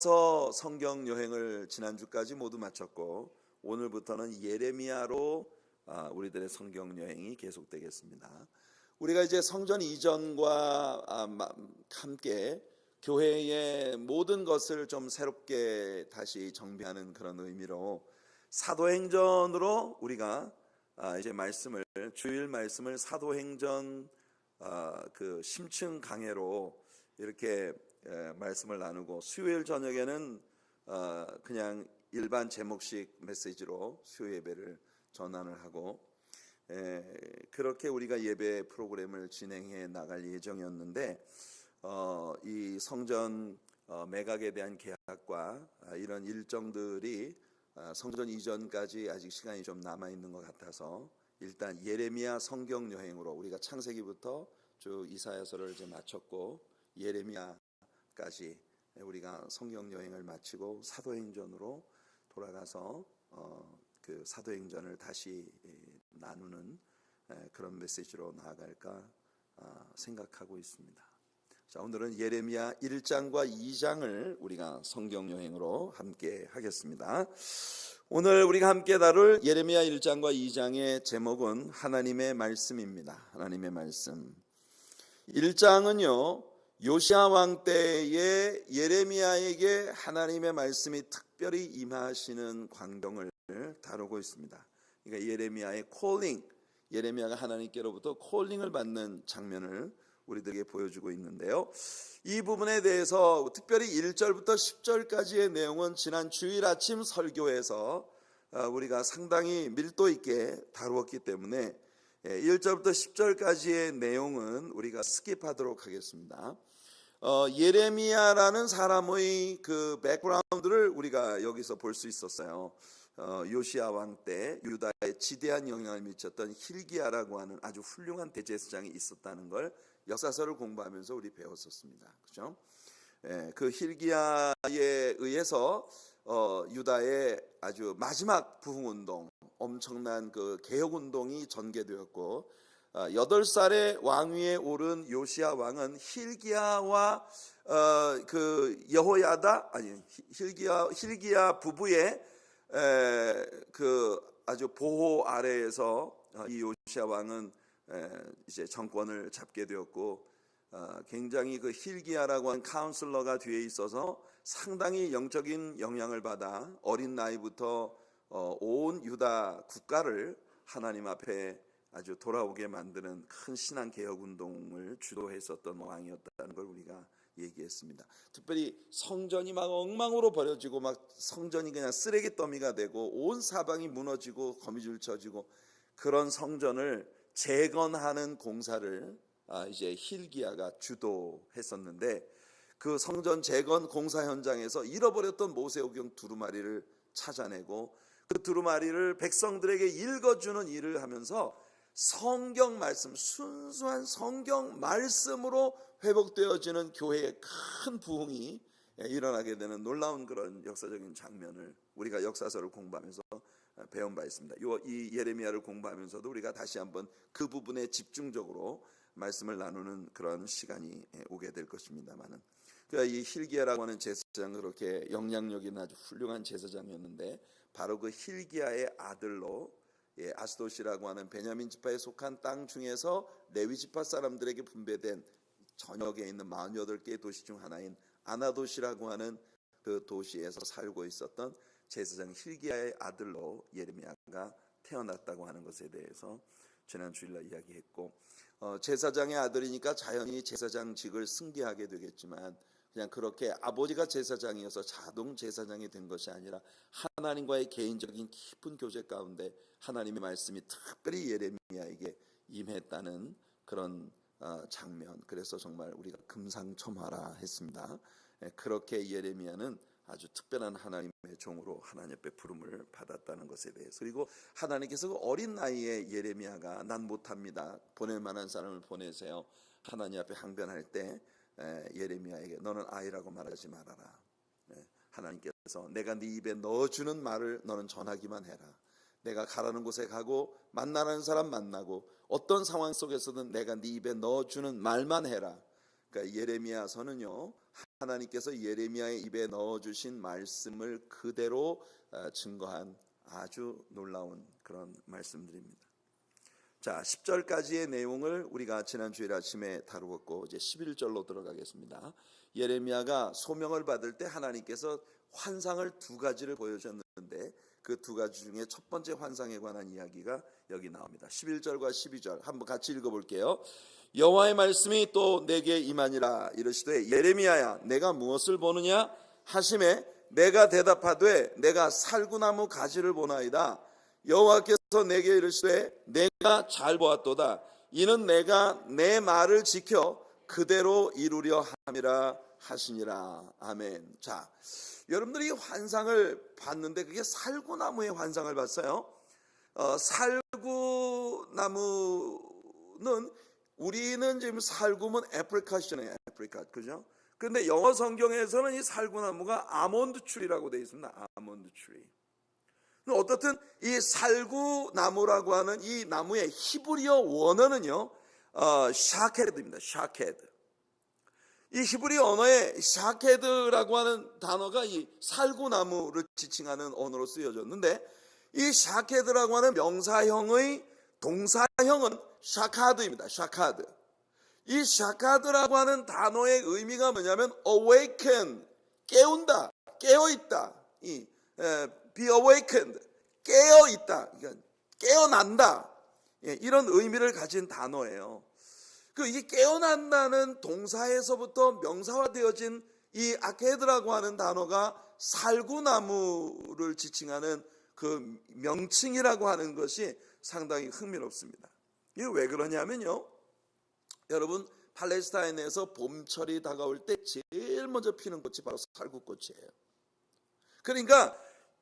성경 여행을 지난주까지 모두 마쳤고 오늘부터는 예레미야로 우리들의 성경 여행이 계속되겠습니다. 우리가 이제 성전 이전과 함께 교회의 모든 것을 좀 새롭게 다시 정비하는 그런 의미로 사도행전으로 우리가 이제 주일 말씀을 사도행전 그 심층 강해로 이렇게 말씀을 나누고, 수요일 저녁에는 그냥 일반 제목식 메시지로 수요 예배를 전환을 하고, 그렇게 우리가 예배 프로그램을 진행해 나갈 예정이었는데, 이 성전 매각에 대한 계약과 이런 일정들이 성전 이전까지 아직 시간이 좀 남아 있는 것 같아서 일단 예레미야 성경 여행으로 우리가 창세기부터 쭉 이사야서를 이제 마쳤고 예레미야까지 우리가 성경 여행을 마치고 사도행전으로 돌아가서 그 사도행전을 다시 나누는 그런 메시지로 나아갈까 생각하고 있습니다. 자, 오늘은 예레미야 1장과 2장을 우리가 성경 여행으로 함께 하겠습니다. 오늘 우리가 함께 다룰 예레미야 1장과 2장의 제목은 하나님의 말씀입니다. 하나님의 말씀. 1장은요, 요시야 왕 때에 예레미야에게 하나님의 말씀이 특별히 임하시는 광경을 다루고 있습니다. 그러니까 예레미야의 콜링, 예레미야가 하나님께로부터 콜링을 받는 장면을 우리들에게 보여주고 있는데요, 이 부분에 대해서 특별히 1절부터 10절까지의 내용은 지난 주일 아침 설교에서 우리가 상당히 밀도 있게 다루었기 때문에 1절부터 10절까지의 내용은 우리가 스킵하도록 하겠습니다. 예레미야라는 사람의 그 백그라운드를 우리가 여기서 볼 수 있었어요. 요시야 왕 때 유다에 지대한 영향을 미쳤던 hil기야라고 하는 아주 훌륭한 대제사장이 있었다는 걸 역사서를 공부하면서 우리 배웠었습니다. 그렇죠? 그 hil기야에 의해서 유다의 아주 마지막 부흥운동, 엄청난 그 개혁운동이 전개되었고, 8살의 왕위에 오른 요시야 왕은 hil기야와 그 hil기야 부부의 그 아주 보호 아래에서 이 요시야 왕은 이제 정권을 잡게 되었고, 굉장히 그 hil기야라고 하는 카운슬러가 뒤에 있어서 상당히 영적인 영향을 받아 어린 나이부터 온 유다 국가를 하나님 앞에 아주 돌아오게 만드는 큰 신앙 개혁 운동을 주도했었던 왕이었다는 걸 우리가 얘기했습니다. 특별히 성전이 막 엉망으로 버려지고 막 성전이 그냥 쓰레기 더미가 되고 온 사방이 무너지고 거미줄 쳐지고 그런 성전을 재건하는 공사를 이제 hil기야가 주도했었는데, 그 성전 재건 공사 현장에서 잃어버렸던 모세오경 두루마리를 찾아내고 그 두루마리를 백성들에게 읽어주는 일을 하면서 성경 말씀, 순수한 성경 말씀으로 회복되어지는 교회의 큰 부흥이 일어나게 되는 놀라운 그런 역사적인 장면을 우리가 역사서를 공부하면서 배운 바 있습니다. 이 예레미야를 공부하면서도 우리가 다시 한번 그 부분에 집중적으로 말씀을 나누는 그런 시간이 오게 될 것입니다만은, 그러니까 이 hil기야라고 하는 제사장은 그렇게 영향력 있는 아주 훌륭한 제사장이었는데, 바로 그 hil기야의 아들로 아스돗이라고 하는 베냐민 지파에 속한 땅 중에서 레위 지파 사람들에게 분배된 전역에 있는 48개의 도시 중 하나인 아나돗이라고 하는 그 도시에서 살고 있었던 제사장 hil기야의 아들로 예레미야가 태어났다고 하는 것에 대해서 지난 주일날 이야기했고, 제사장의 아들이니까 자연히 제사장직을 승계하게 되겠지만, 그냥 그렇게 아버지가 제사장이어서 자동 제사장이 된 것이 아니라 하나님과의 개인적인 깊은 교제 가운데 하나님의 말씀이 특별히 예레미야에게 임했다는 그런 장면, 그래서 정말 우리가 금상첨화라 했습니다. 그렇게 예레미야는 아주 특별한 하나님의 종으로 하나님 앞에 부름을 받았다는 것에 대해서, 그리고 하나님께서 그 어린 나이에 예레미야가 난 못합니다, 보낼 만한 사람을 보내세요, 하나님 앞에 항변할 때 예레미야에게 너는 아이라고 말하지 말아라. 하나님께서 내가 네 입에 넣어주는 말을 너는 전하기만 해라. 내가 가라는 곳에 가고 만나는 사람 만나고 어떤 상황 속에서든 내가 네 입에 넣어주는 말만 해라. 그러니까 예레미야서는요, 하나님께서 예레미야의 입에 넣어주신 말씀을 그대로 증거한 아주 놀라운 그런 말씀들입니다. 자, 10절까지의 내용을 우리가 지난 주일 아침에 다루었고 이제 11절로 들어가겠습니다. 예레미야가 소명을 받을 때 하나님께서 환상을 두 가지를 보여줬는데 그 두 가지 중에 첫 번째 환상에 관한 이야기가 여기 나옵니다. 11절과 12절 한번 같이 읽어볼게요. 여호와의 말씀이 또 내게 임하니라. 이르시되 예레미야야 내가 무엇을 보느냐 하심에 내가 대답하되 내가 살구나무 가지를 보나이다. 여호와께서 내게 이르시되 내가 잘 보았도다. 이는 내가 내 말을 지켜 그대로 이루려 함이라 하시니라. 아멘. 자, 여러분들이 환상을 봤는데 그게 살구나무의 환상을 봤어요. 살구나무는 우리는 지금 살구면 애프리카시잖아요. 애프리카, 그죠? 그런데 영어 성경에서는 이 살구나무가 아몬드 트리라고 되어 있습니다. 아몬드 트리. 어떻든 이 살구나무라고 하는 이 나무의 히브리어 원어는요, 샤케드입니다. 샤케드. 이 히브리 언어에 샤케드라고 하는 단어가 이 살구나무를 지칭하는 언어로 쓰여졌는데 이 샤케드라고 하는 명사형의 동사형은 샤카드입니다. 샤카드. 이 샤카드라고 하는 단어의 의미가 뭐냐면 awaken, 깨운다, 깨어있다. be awakened, 깨어있다, 그러니까 깨어난다. 이런 의미를 가진 단어예요. 이게 깨어난다는 동사에서부터 명사화되어진 이 아케드라고 하는 단어가 살구나무를 지칭하는 그 명칭이라고 하는 것이 상당히 흥미롭습니다. 이게 왜 그러냐면요, 여러분 팔레스타인에서 봄철이 다가올 때 제일 먼저 피는 꽃이 바로 살구꽃이에요. 그러니까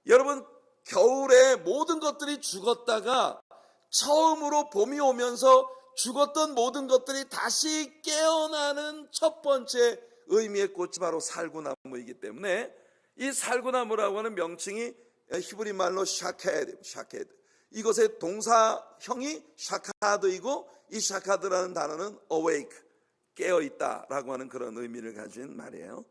여러분 겨울에 모든 것들이 죽었다가 처음으로 봄이 오면서 죽었던 모든 것들이 다시 깨어나는 첫 번째 의미의 꽃이 바로 살구나무이기 때문에 이 살구나무라고 하는 명칭이 히브리 말로 샤케드, 이것의 동사형이 샤카드이고 이 샤카드라는 단어는 awake, 깨어있다라고 하는 그런 의미를 가진 말이에요.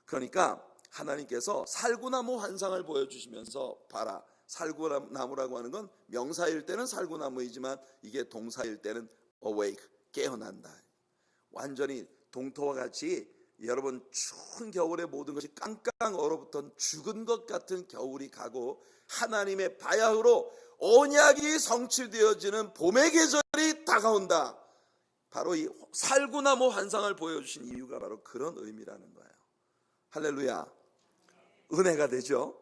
그러니까 하나님께서 살구나무 환상을 보여주시면서 봐라, 살구나무라고 하는 건 명사일 때는 살구나무이지만 이게 동사일 때는 awake, 깨어난다. 완전히 동토와 같이 여러분 추운 겨울에 모든 것이 깡깡 얼어붙은 죽은 것 같은 겨울이 가고 하나님의 바야흐로 언약이 성취되어지는 봄의 계절이 다가온다. 바로 이 살구나무 환상을 보여주신 이유가 바로 그런 의미라는 거예요. 할렐루야. 은혜가 되죠.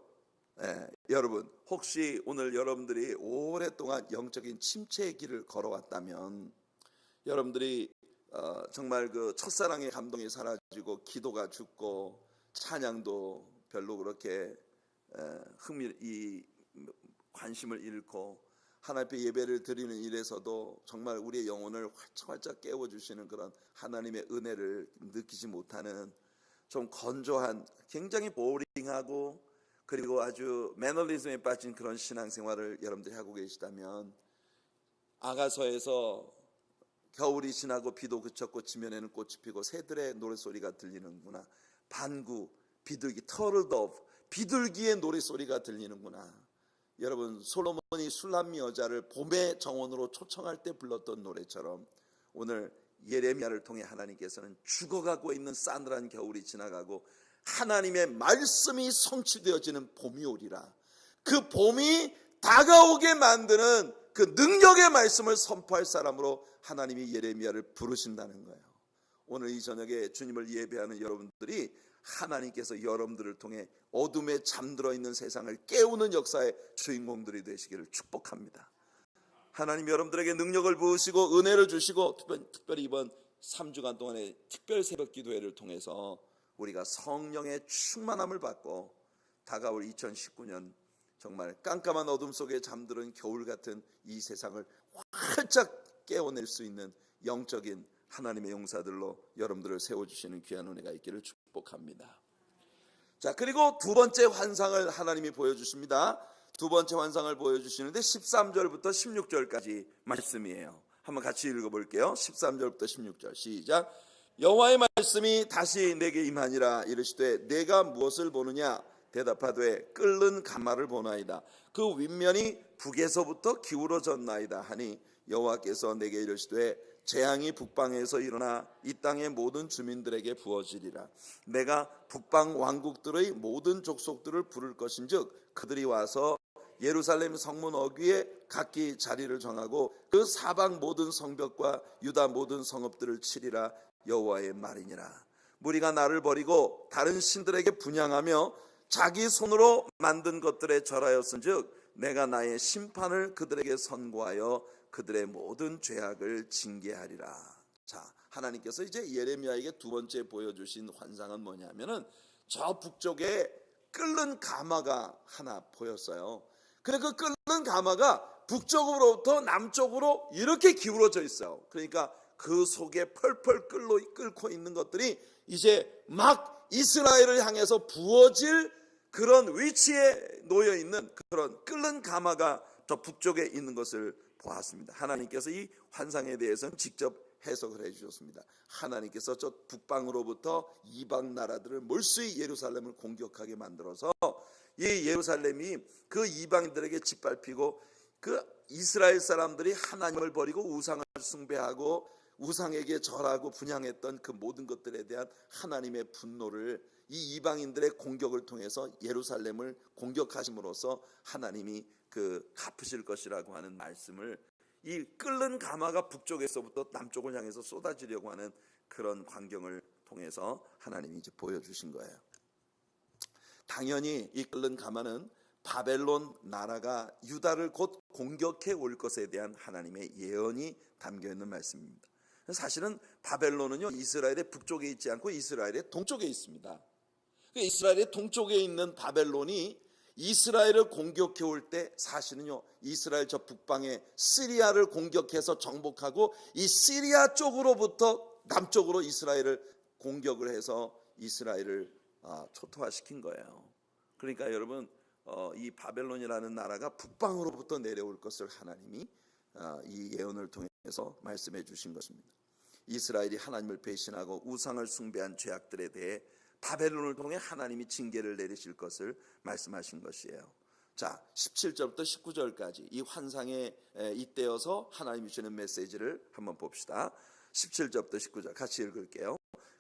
여러분 혹시 오늘 여러분들이 오랫동안 영적인 침체의 길을 걸어왔다면 여러분들이 정말 그 첫사랑의 감동이 사라지고 기도가 죽고 찬양도 별로 그렇게 관심을 잃고 하나님 앞에 예배를 드리는 일에서도 정말 우리의 영혼을 활짝활짝 깨워주시는 그런 하나님의 은혜를 느끼지 못하는 좀 건조한, 굉장히 보링하고 그리고 아주 매너리즘에 빠진 그런 신앙생활을 여러분들이 하고 계시다면 아가서에서 겨울이 지나고 비도 그쳤고 지면에는 꽃이 피고 새들의 노랫소리가 들리는구나. 반구, 비둘기, 터틀도브, 비둘기의 노랫소리가 들리는구나. 여러분 솔로몬이 술람미 여자를 봄의 정원으로 초청할 때 불렀던 노래처럼 오늘 예레미야를 통해 하나님께서는 죽어가고 있는 싸늘한 겨울이 지나가고 하나님의 말씀이 성취되어지는 봄이 오리라. 그 봄이 다가오게 만드는 그 능력의 말씀을 선포할 사람으로 하나님이 예레미야를 부르신다는 거예요. 오늘 이 저녁에 주님을 예배하는 여러분들이 하나님께서 여러분들을 통해 어둠에 잠들어 있는 세상을 깨우는 역사의 주인공들이 되시기를 축복합니다. 하나님 여러분들에게 능력을 부으시고 은혜를 주시고 특별히 이번 3주간 동안의 특별 새벽 기도회를 통해서 우리가 성령의 충만함을 받고 다가올 2019년 정말 깜깜한 어둠 속에 잠드는 겨울 같은 이 세상을 활짝 깨워낼 수 있는 영적인 하나님의 용사들로 여러분들을 세워주시는 귀한 은혜가 있기를 축복합니다. 자, 그리고 두 번째 환상을 하나님이 보여주십니다. 두 번째 환상을 보여주시는데 13절부터 16절까지 말씀이에요. 한번 같이 읽어볼게요. 13절부터 16절 시작. 여호와의 말씀이 다시 내게 임하니라. 이르시되 내가 무엇을 보느냐? 대답하되 끓는 가마를 보나이다. 그 윗면이 북에서부터 기울어졌나이다 하니 여호와께서 내게 이르시되 재앙이 북방에서 일어나 이 땅의 모든 주민들에게 부어지리라. 내가 북방 왕국들의 모든 족속들을 부를 것인즉 그들이 와서 예루살렘 성문 어귀에 각기 자리를 정하고 그 사방 모든 성벽과 유다 모든 성읍들을 치리라. 여호와의 말이니라. 무리가 나를 버리고 다른 신들에게 분향하며 자기 손으로 만든 것들에 절하였은즉 내가 나의 심판을 그들에게 선고하여 그들의 모든 죄악을 징계하리라. 자, 하나님께서 이제 예레미야에게 두 번째 보여주신 환상은 뭐냐면은 저 북쪽에 끓는 가마가 하나 보였어요. 근데 그 끓는 가마가 북쪽으로부터 남쪽으로 이렇게 기울어져 있어요. 그러니까 그 속에 펄펄 끓고 있는 것들이 이제 막 이스라엘을 향해서 부어질 그런 위치에 놓여 있는 그런 끓는 가마가 저 북쪽에 있는 것을 보았습니다. 하나님께서 이 환상에 대해서는 직접 해석을 해주셨습니다. 하나님께서 저 북방으로부터 이방 나라들을 몰수히 예루살렘을 공격하게 만들어서 이 예루살렘이 그 이방인들에게 짓밟히고 그 이스라엘 사람들이 하나님을 버리고 우상을 숭배하고 우상에게 절하고 분향했던 그 모든 것들에 대한 하나님의 분노를 이 이방인들의 공격을 통해서 예루살렘을 공격하심으로써 하나님이 그 갚으실 것이라고 하는 말씀을 이 끓는 가마가 북쪽에서부터 남쪽을 향해서 쏟아지려고 하는 그런 광경을 통해서 하나님이 이제 보여주신 거예요. 당연히 이 끓는 가마는 바벨론 나라가 유다를 곧 공격해 올 것에 대한 하나님의 예언이 담겨 있는 말씀입니다. 사실은 바벨론은요 이스라엘의 북쪽에 있지 않고 이스라엘의 동쪽에 있습니다. 이스라엘의 동쪽에 있는 바벨론이 이스라엘을 공격해 올 때 사실은요 이스라엘 저 북방에 시리아를 공격해서 정복하고 이 시리아 쪽으로부터 남쪽으로 이스라엘을 공격을 해서 이스라엘을 초토화시킨 거예요. 그러니까 여러분 이 바벨론이라는 나라가 북방으로부터 내려올 것을 하나님이 이 예언을 통해서 말씀해 주신 것입니다. 이스라엘이 하나님을 배신하고 우상을 숭배한 죄악들에 대해 바벨론을 통해 하나님이 징계를 내리실 것을 말씀하신 것이에요. 자, 17절부터 19절까지 이 환상에 잇대어서 하나님이 주시는 메시지를 한번 봅시다. 17절부터 19절 같이 읽을게요.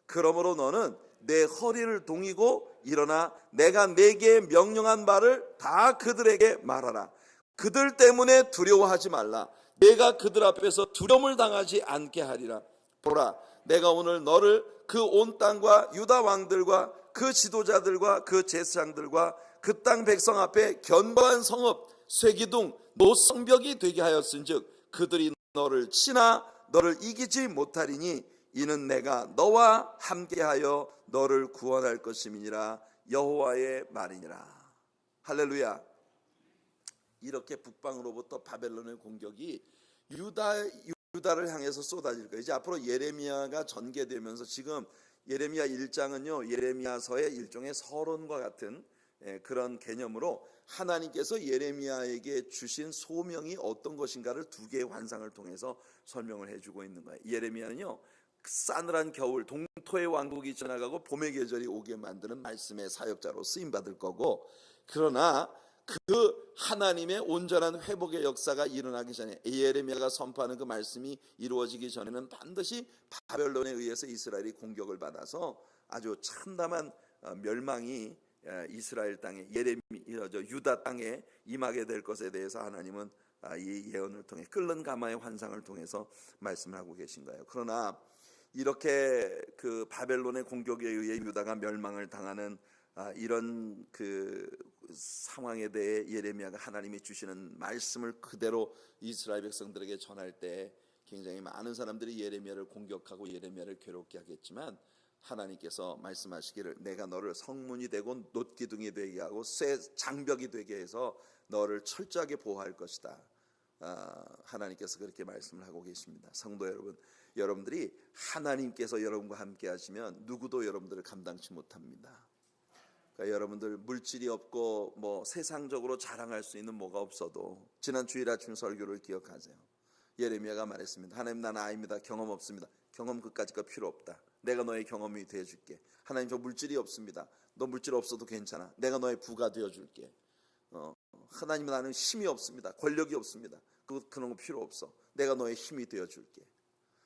그러므로 너는 내 허리를 동이고 일어나 내가 내게 명령한 말을 다 그들에게 말하라. 그들 때문에 두려워하지 말라. 내가 그들 앞에서 두려움을 당하지 않게 하리라. 보라, 내가 오늘 너를 그 온 땅과 유다 왕들과 그 지도자들과 그 제사장들과 그 땅 백성 앞에 견고한 성읍 쇠기둥 노성벽이 되게 하였은즉 그들이 너를 치나 너를 이기지 못하리니 이는 내가 너와 함께하여 너를 구원할 것임이니라. 여호와의 말이니라. 할렐루야. 이렇게 북방으로부터 바벨론의 공격이 유다를 향해서 쏟아질 거예요. 이제 앞으로 예레미야가 전개되면서 지금 예레미야 1장은요 예레미야서의 일종의 서론과 같은 그런 개념으로 하나님께서 예레미야에게 주신 소명이 어떤 것인가를 두 개의 환상을 통해서 설명을 해주고 있는 거예요. 예레미야는요 싸늘한 겨울 동토의 왕국이 지나가고 봄의 계절이 오게 만드는 말씀의 사역자로 쓰임받을 거고, 그러나 그 하나님의 온전한 회복의 역사가 일어나기 전에 예레미야가 선포하는 그 말씀이 이루어지기 전에는 반드시 바벨론에 의해서 이스라엘이 공격을 받아서 아주 참담한 멸망이 이스라엘 땅에 유다 땅에 임하게 될 것에 대해서 하나님은 이 예언을 통해 끓는 가마의 환상을 통해서 말씀을 하고 계신 거예요. 그러나 이렇게 그 바벨론의 공격에 의해 유다가 멸망을 당하는 이런 그 상황에 대해 예레미야가 하나님이 주시는 말씀을 그대로 이스라엘 백성들에게 전할 때 굉장히 많은 사람들이 예레미야를 공격하고 예레미야를 괴롭게 하겠지만 하나님께서 말씀하시기를 내가 너를 성문이 되고 놋기둥이 되게 하고 쇠 장벽이 되게 해서 너를 철저하게 보호할 것이다. 하나님께서 그렇게 말씀을 하고 계십니다. 성도 여러분, 여러분들이 하나님께서 여러분과 함께 하시면 누구도 여러분들을 감당치 못합니다. 그러니까 여러분들 물질이 없고 뭐 세상적으로 자랑할 수 있는 뭐가 없어도 지난 주일 아침 설교를 기억하세요. 예레미야가 말했습니다. 하나님 나는 아입니다. 경험 없습니다. 경험 그까짓 거 필요 없다. 내가 너의 경험이 되어줄게. 하나님, 저 물질이 없습니다. 너 물질 없어도 괜찮아. 내가 너의 부가 되어줄게. 하나님, 나는 힘이 없습니다. 권력이 없습니다. 그런 거 필요 없어. 내가 너의 힘이 되어줄게.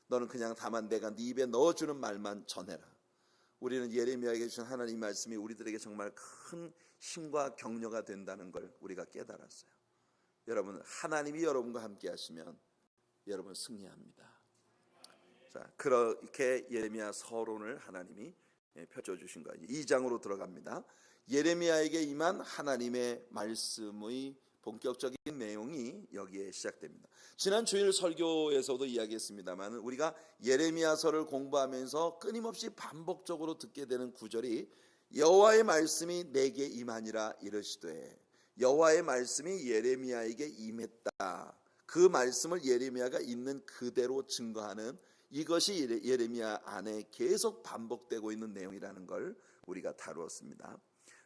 너는 그냥 다만 내가 네 입에 넣어주는 말만 전해라. 우리는 예레미야에게 주신 하나님 말씀이 우리들에게 정말 큰 힘과 격려가 된다는 걸 우리가 깨달았어요. 여러분, 하나님이 여러분과 함께 하시면 여러분 승리합니다. 자, 그렇게 예레미야 서론을 하나님이 펼쳐주신 거예요. 2장으로 들어갑니다. 예레미야에게 임한 하나님의 말씀의 본격적인 내용이 여기에 시작됩니다. 지난 주일 설교에서도 이야기했습니다만 우리가 예레미야서를 공부하면서 끊임없이 반복적으로 듣게 되는 구절이 여호와의 말씀이 내게 임하니라 이르시되, 여호와의 말씀이 예레미야에게 임했다. 그 말씀을 예레미야가 있는 그대로 증거하는 이것이 예레미야 안에 계속 반복되고 있는 내용이라는 걸 우리가 다루었습니다.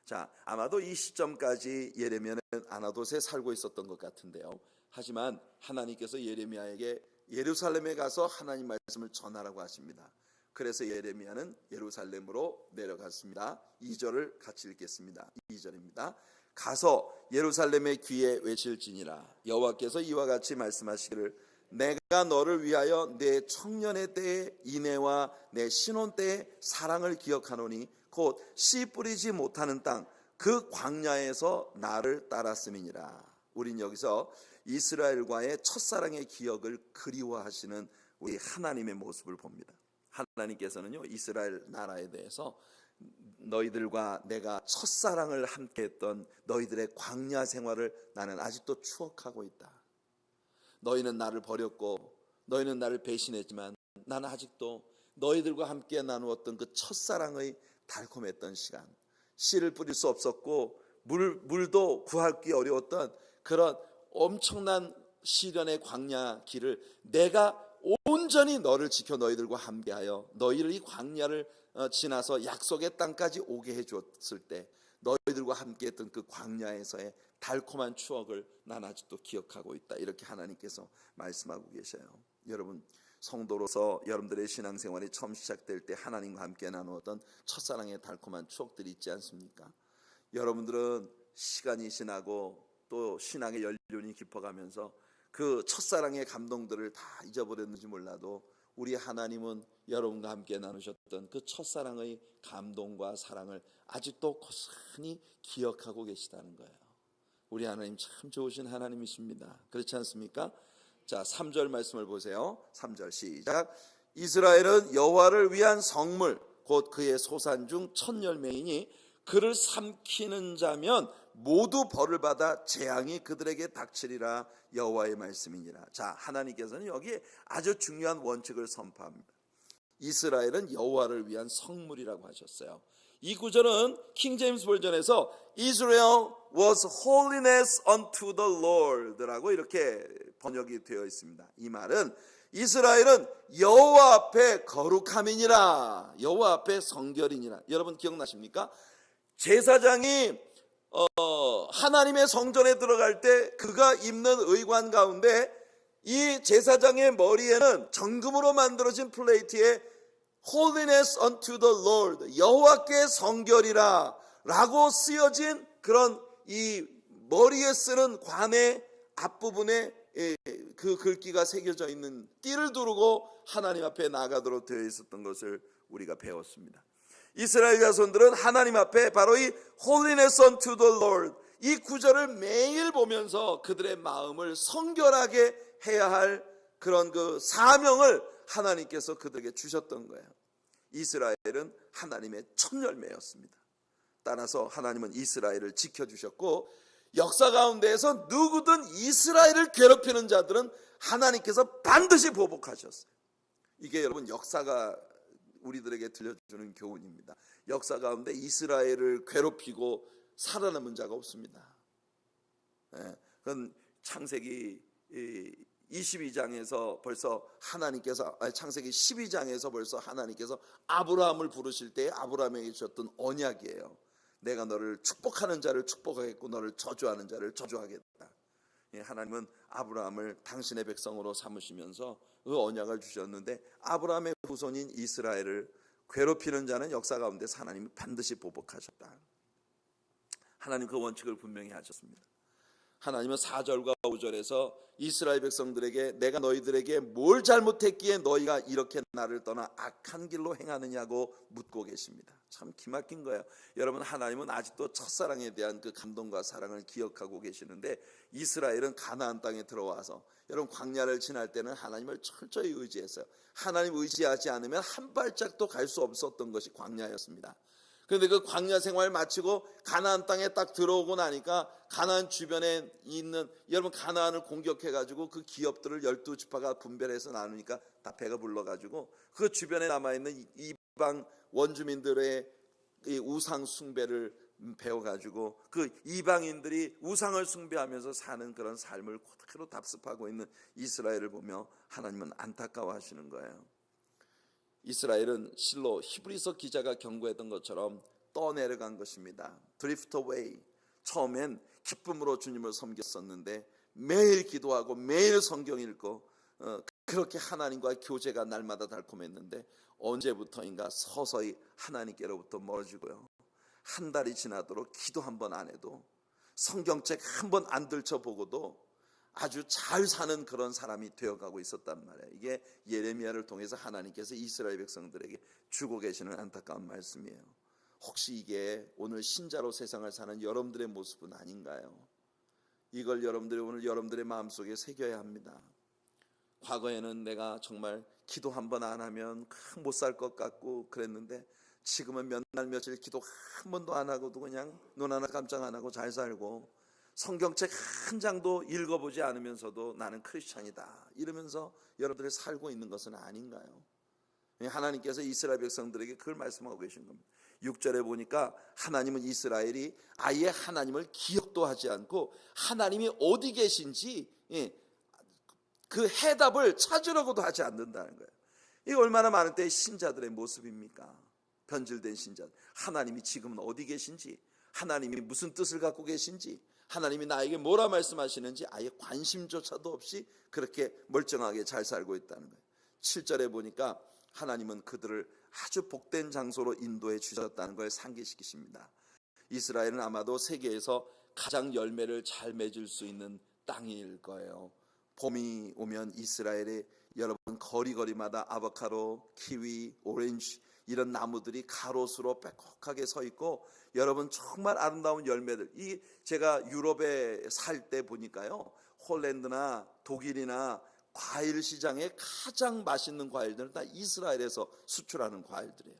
자, 아마도 이 시점까지 예레미야는 아나돗에 살고 있었던 것 같은데요. 하지만 하나님께서 예레미야에게 예루살렘에 가서 하나님 말씀을 전하라고 하십니다. 그래서 예레미야는 예루살렘으로 내려갔습니다. 2절을 같이 읽겠습니다. 2절입니다. 가서 예루살렘의 귀에 외칠지니라. 여호와께서 이와 같이 말씀하시기를, 내가 너를 위하여 내 청년의 때의 인애와 내 신혼 때의 사랑을 기억하노니 곧 씨 뿌리지 못하는 땅 그 광야에서 나를 따랐음이니라. 우린 여기서 이스라엘과의 첫사랑의 기억을 그리워하시는 우리 하나님의 모습을 봅니다. 하나님께서는요, 이스라엘 나라에 대해서 너희들과 내가 첫사랑을 함께했던 너희들의 광야 생활을 나는 아직도 추억하고 있다. 너희는 나를 버렸고 너희는 나를 배신했지만 나는 아직도 너희들과 함께 나누었던 그 첫사랑의 달콤했던 시간, 씨를 뿌릴 수 없었고 물도 구하기 어려웠던 그런 엄청난 시련의 광야 길을 내가 온전히 너를 지켜 너희들과 함께하여 너희를 이 광야를 지나서 약속의 땅까지 오게 해줬을 때 너희들과 함께했던 그 광야에서의 달콤한 추억을 난 아직도 기억하고 있다. 이렇게 하나님께서 말씀하고 계셔요. 여러분, 성도로서 여러분들의 신앙생활이 처음 시작될 때 하나님과 함께 나누었던 첫사랑의 달콤한 추억들이 있지 않습니까? 여러분들은 시간이 지나고 또 신앙의 연륜이 깊어가면서 그 첫사랑의 감동들을 다 잊어버렸는지 몰라도 우리 하나님은 여러분과 함께 나누셨던 그 첫사랑의 감동과 사랑을 아직도 고스란히 기억하고 계시다는 거예요. 우리 하나님 참 좋으신 하나님이십니다. 그렇지 않습니까? 자, 3절 말씀을 보세요. 3절 시작. 이스라엘은 여호와를 위한 성물 곧 그의 소산 중 첫 열매이니 그를 삼키는 자면 모두 벌을 받아 재앙이 그들에게 닥치리라. 여호와의 말씀이니라. 자, 하나님께서는 여기에 아주 중요한 원칙을 선포합니다. 이스라엘은 여호와를 위한 성물이라고 하셨어요. 이 구절은 킹 제임스 버전에서 Israel was holiness unto the Lord라고 이렇게 번역이 되어 있습니다. 이 말은 이스라엘은 여호와 앞에 거룩함이니라, 여호와 앞에 성결이니라. 여러분 기억나십니까? 제사장이 하나님의 성전에 들어갈 때 그가 입는 의관 가운데 이 제사장의 머리에는 정금으로 만들어진 플레이트에 Holiness unto the Lord, 여호와께 성결이라 라고 쓰여진 그런 이 머리에 쓰는 관의 앞부분에 그 글귀가 새겨져 있는 띠를 두르고 하나님 앞에 나가도록 되어 있었던 것을 우리가 배웠습니다. 이스라엘 자손들은 하나님 앞에 바로 이 Holiness unto the Lord, 이 구절을 매일 보면서 그들의 마음을 성결하게 해야 할 그런 그 사명을 하나님께서 그들에게 주셨던 거예요. 이스라엘은 하나님의 첫 열매였습니다. 따라서 하나님은 이스라엘을 지켜주셨고 역사 가운데에서 누구든 이스라엘을 괴롭히는 자들은 하나님께서 반드시 보복하셨어요. 이게 여러분 역사가 우리들에게 들려주는 교훈입니다. 역사 가운데 이스라엘을 괴롭히고 살아남은 자가 없습니다. 그건 창세기 22장에서 벌써 하나님께서, 창세기 12장에서 벌써 하나님께서 아브라함을 부르실 때 아브라함에게 주셨던 언약이에요. 내가 너를 축복하는 자를 축복하겠고 너를 저주하는 자를 저주하겠다. 하나님은 아브라함을 당신의 백성으로 삼으시면서 그 언약을 주셨는데 아브라함의 후손인 이스라엘을 괴롭히는 자는 역사 가운데서 하나님이 반드시 보복하셨다. 하나님 그 원칙을 분명히 하셨습니다. 하나님은 4절과 5절에서 이스라엘 백성들에게 내가 너희들에게 뭘 잘못했기에 너희가 이렇게 나를 떠나 악한 길로 행하느냐고 묻고 계십니다. 참 기막힌 거예요. 여러분, 하나님은 아직도 첫사랑에 대한 그 감동과 사랑을 기억하고 계시는데, 이스라엘은 가나안 땅에 들어와서 여러분 광야를 지날 때는 하나님을 철저히 의지했어요. 하나님 의지하지 않으면 한 발짝도 갈 수 없었던 것이 광야였습니다. 그런데 그 광야 생활 마치고 가나안 땅에 딱 들어오고 나니까 가나안 주변에 있는, 여러분 가나안을 공격해가지고 그 기업들을 12지파가 분별해서 나누니까 다 배가 불러가지고 그 주변에 남아있는 이방 원주민들의 이 우상 숭배를 배워가지고 그 이방인들이 우상을 숭배하면서 사는 그런 삶을 그대로 답습하고 있는 이스라엘을 보며 하나님은 안타까워하시는 거예요. 이스라엘은 실로 히브리서 기자가 경고했던 것처럼 떠내려간 것입니다. 드리프트 어웨이. 처음엔 기쁨으로 주님을 섬겼었는데 매일 기도하고 매일 성경 읽고 그렇게 하나님과 교제가 날마다 달콤했는데 언제부터인가 서서히 하나님께로부터 멀어지고요. 한 달이 지나도록 기도 한 번 안 해도 성경책 한 번 안 들춰보고도 아주 잘 사는 그런 사람이 되어가고 있었단 말이에요. 이게 예레미야를 통해서 하나님께서 이스라엘 백성들에게 주고 계시는 안타까운 말씀이에요. 혹시 이게 오늘 신자로 세상을 사는 여러분들의 모습은 아닌가요? 이걸 여러분들이 오늘 여러분들의 마음속에 새겨야 합니다. 과거에는 내가 정말 기도 한 번 안 하면 못 살 것 같고 그랬는데 지금은 몇 날 며칠 기도 한 번도 안 하고도 그냥 눈 하나 깜짝 안 하고 잘 살고 성경책 한 장도 읽어보지 않으면서도 나는 크리스찬이다 이러면서 여러분들이 살고 있는 것은 아닌가요? 하나님께서 이스라엘 백성들에게 그걸 말씀하고 계신 겁니다. 6절에 보니까 하나님은 이스라엘이 아예 하나님을 기억도 하지 않고 하나님이 어디 계신지 그 해답을 찾으려고도 하지 않는다는 거예요. 이게 얼마나 많은 때의 신자들의 모습입니까? 변질된 신자들. 하나님이 지금은 어디 계신지, 하나님이 무슨 뜻을 갖고 계신지, 하나님이 나에게 뭐라 말씀하시는지 아예 관심조차도 없이 그렇게 멀쩡하게 잘 살고 있다는 거예요. 7절에 보니까 하나님은 그들을 아주 복된 장소로 인도해 주셨다는 걸 상기시키십니다. 이스라엘은 아마도 세계에서 가장 열매를 잘 맺을 수 있는 땅일 거예요. 봄이 오면 이스라엘의 여러분 거리마다 아보카도, 키위, 오렌지 이런 나무들이 가로수로 빽빽하게 서 있고 여러분 정말 아름다운 열매들. 이 제가 유럽에 살 때 보니까요, 홀랜드나 독일이나 과일 시장에 가장 맛있는 과일들은 다 이스라엘에서 수출하는 과일들이에요.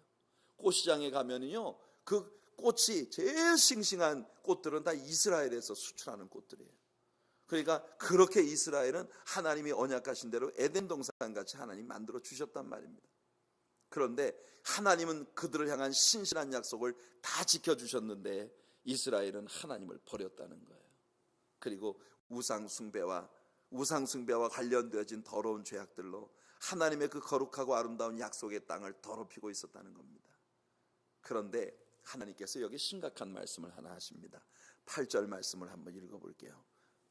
꽃시장에 가면은요, 그 꽃이 제일 싱싱한 꽃들은 다 이스라엘에서 수출하는 꽃들이에요. 그러니까 그렇게 이스라엘은 하나님이 언약하신 대로 에덴 동산같이 하나님 만들어 주셨단 말입니다. 그런데 하나님은 그들을 향한 신실한 약속을 다 지켜주셨는데 이스라엘은 하나님을 버렸다는 거예요. 그리고 우상 숭배와 관련되어진 더러운 죄악들로 하나님의 그 거룩하고 아름다운 약속의 땅을 더럽히고 있었다는 겁니다. 그런데 하나님께서 여기 심각한 말씀을 하나 하십니다. 8절 말씀을 한번 읽어볼게요.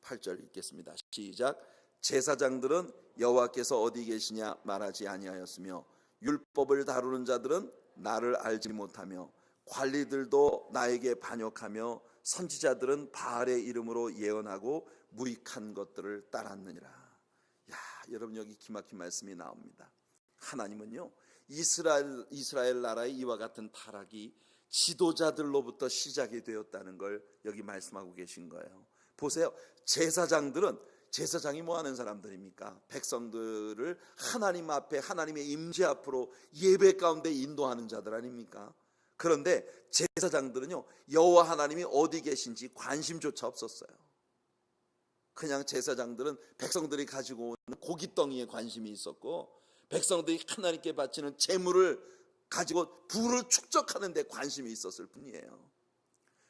8절 읽겠습니다. 시작. 제사장들은 여호와께서 어디 계시냐 말하지 아니하였으며 율법을 다루는 자들은 나를 알지 못하며 관리들도 나에게 반역하며 선지자들은 바알의 이름으로 예언하고 무익한 것들을 따랐느니라. 야, 여러분 여기 기막힌 말씀이 나옵니다. 하나님은요, 이스라엘 나라의 이와 같은 타락이 지도자들로부터 시작이 되었다는 걸 여기 말씀하고 계신 거예요. 보세요. 제사장이 뭐 하는 사람들입니까? 백성들을 하나님 앞에, 하나님의 임재 앞으로 예배 가운데 인도하는 자들 아닙니까? 그런데 제사장들은요, 여호와 하나님이 어디 계신지 관심조차 없었어요. 그냥 제사장들은 백성들이 가지고 오는 고깃덩이에 관심이 있었고, 백성들이 하나님께 바치는 제물을 가지고 부를 축적하는 데 관심이 있었을 뿐이에요.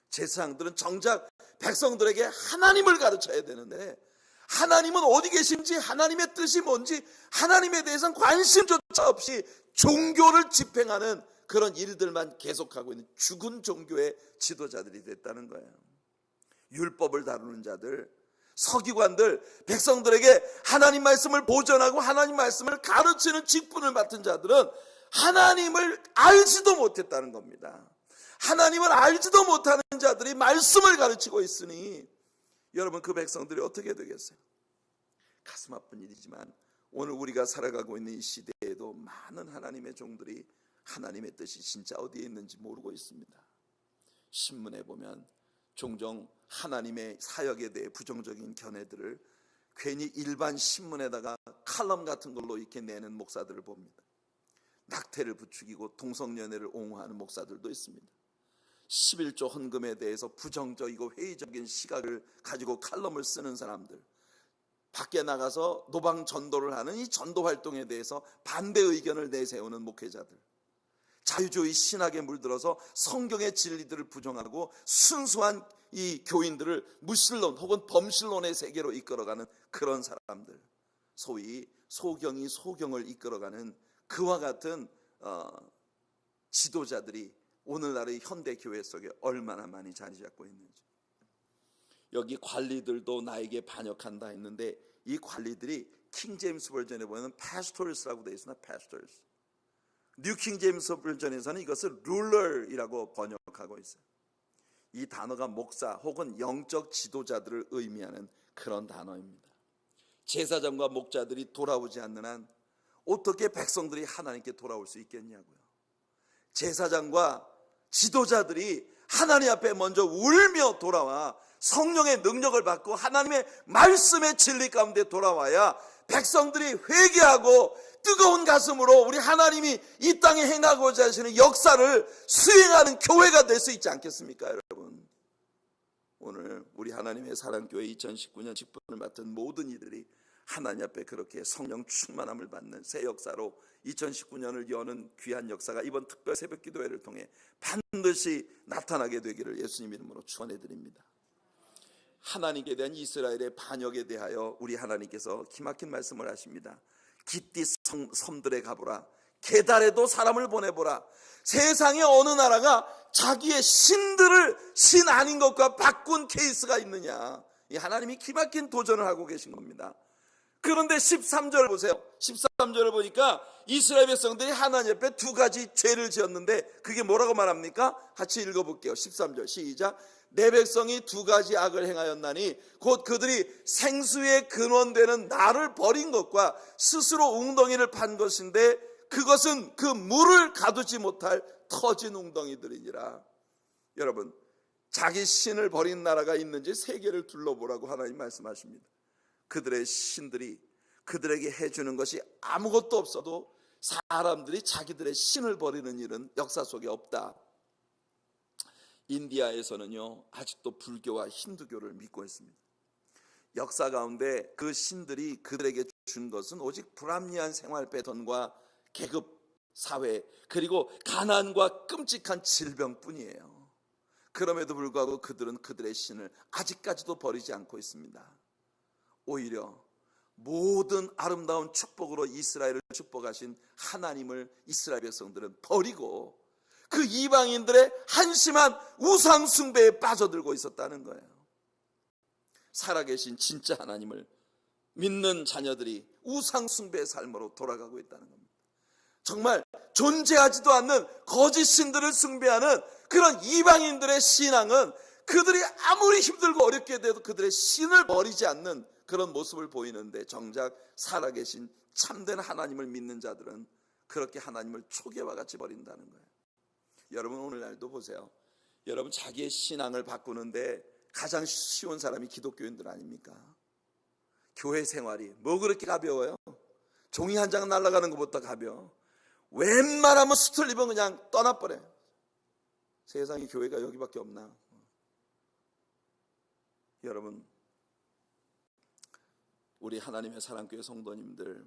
제사장들은 정작 백성들에게 하나님을 가르쳐야 되는데 하나님은 어디 계신지, 하나님의 뜻이 뭔지 하나님에 대해서는 관심조차 없이 종교를 집행하는 그런 일들만 계속하고 있는 죽은 종교의 지도자들이 됐다는 거예요. 율법을 다루는 자들, 서기관들, 백성들에게 하나님 말씀을 보전하고 하나님 말씀을 가르치는 직분을 맡은 자들은 하나님을 알지도 못했다는 겁니다. 하나님을 알지도 못하는 자들이 말씀을 가르치고 있으니 여러분, 그 백성들이 어떻게 되겠어요? 가슴 아픈 일이지만 오늘 우리가 살아가고 있는 이 시대에도 많은 하나님의 종들이 하나님의 뜻이 진짜 어디에 있는지 모르고 있습니다. 신문에 보면 종종 하나님의 사역에 대해 부정적인 견해들을 괜히 일반 신문에다가 칼럼 같은 걸로 이렇게 내는 목사들을 봅니다. 낙태를 부추기고 동성연애를 옹호하는 목사들도 있습니다. 11조 헌금에 대해서 부정적이고 회의적인 시각을 가지고 칼럼을 쓰는 사람들, 밖에 나가서 노방 전도를 하는 이 전도 활동에 대해서 반대 의견을 내세우는 목회자들, 자유주의 신학에 물들어서 성경의 진리들을 부정하고 순수한 이 교인들을 무신론 혹은 범신론의 세계로 이끌어가는 그런 사람들, 소위 소경이 소경을 이끌어가는 그와 같은 지도자들이 오늘날의 현대 교회 속에 얼마나 많이 자리 잡고 있는지. 여기 관리들도 나에게 반역한다 했는데 이 관리들이 킹제임스 버전에 보면 pastors라고 되어 있으나 pastors, 뉴 킹제임스 버전에서는 이것을 ruler이라고 번역하고 있어요. 이 단어가 목사 혹은 영적 지도자들을 의미하는 그런 단어입니다. 제사장과 목자들이 돌아오지 않는 한 어떻게 백성들이 하나님께 돌아올 수 있겠냐고요. 제사장과 지도자들이 하나님 앞에 먼저 울며 돌아와 성령의 능력을 받고 하나님의 말씀의 진리 가운데 돌아와야 백성들이 회개하고 뜨거운 가슴으로 우리 하나님이 이 땅에 행하고자 하시는 역사를 수행하는 교회가 될 수 있지 않겠습니까, 여러분? 오늘 우리 하나님의 사랑교회 2019년 직분을 맡은 모든 이들이 하나님 앞에 그렇게 성령 충만함을 받는 새 역사로 2019년을 여는 귀한 역사가 이번 특별 새벽 기도회를 통해 반드시 나타나게 되기를 예수님 이름으로 축원해 드립니다. 하나님께 대한 이스라엘의 반역에 대하여 우리 하나님께서 기막힌 말씀을 하십니다. 깃띠 섬들에 가보라, 계달에도 사람을 보내보라. 세상의 어느 나라가 자기의 신들을 신 아닌 것과 바꾼 케이스가 있느냐. 이 하나님이 기막힌 도전을 하고 계신 겁니다. 그런데 13절 보세요. 13절을 보니까 이스라엘 백성들이 하나님 앞에 두 가지 죄를 지었는데 그게 뭐라고 말합니까? 같이 읽어볼게요. 13절 시작. 내 백성이 두 가지 악을 행하였나니 곧 그들이 생수의 근원되는 나를 버린 것과 스스로 웅덩이를 판 것인데 그것은 그 물을 가두지 못할 터진 웅덩이들이니라. 여러분, 자기 신을 버린 나라가 있는지 세계를 둘러보라고 하나님 말씀하십니다. 그들의 신들이 그들에게 해주는 것이 아무것도 없어도 사람들이 자기들의 신을 버리는 일은 역사 속에 없다. 인디아에서는요, 아직도 불교와 힌두교를 믿고 있습니다. 역사 가운데 그 신들이 그들에게 준 것은 오직 불합리한 생활 패턴과 계급 사회, 그리고 가난과 끔찍한 질병뿐이에요. 그럼에도 불구하고 그들은 그들의 신을 아직까지도 버리지 않고 있습니다. 오히려 모든 아름다운 축복으로 이스라엘을 축복하신 하나님을 이스라엘 백성들은 버리고 그 이방인들의 한심한 우상 숭배에 빠져들고 있었다는 거예요. 살아계신 진짜 하나님을 믿는 자녀들이 우상 숭배의 삶으로 돌아가고 있다는 겁니다. 정말 존재하지도 않는 거짓 신들을 숭배하는 그런 이방인들의 신앙은 그들이 아무리 힘들고 어렵게 돼도 그들의 신을 버리지 않는 그런 모습을 보이는데, 정작 살아계신 참된 하나님을 믿는 자들은 그렇게 하나님을 초계와 같이 버린다는 거예요. 여러분, 오늘날도 보세요. 여러분, 자기의 신앙을 바꾸는데 가장 쉬운 사람이 기독교인들 아닙니까? 교회 생활이 뭐 그렇게 가벼워요? 종이 한 장 날아가는 것보다 가벼워. 웬만하면 스틀리면 그냥 떠나버려요. 세상에 교회가 여기밖에 없나? 여러분, 우리 하나님의 사랑교회 성도님들,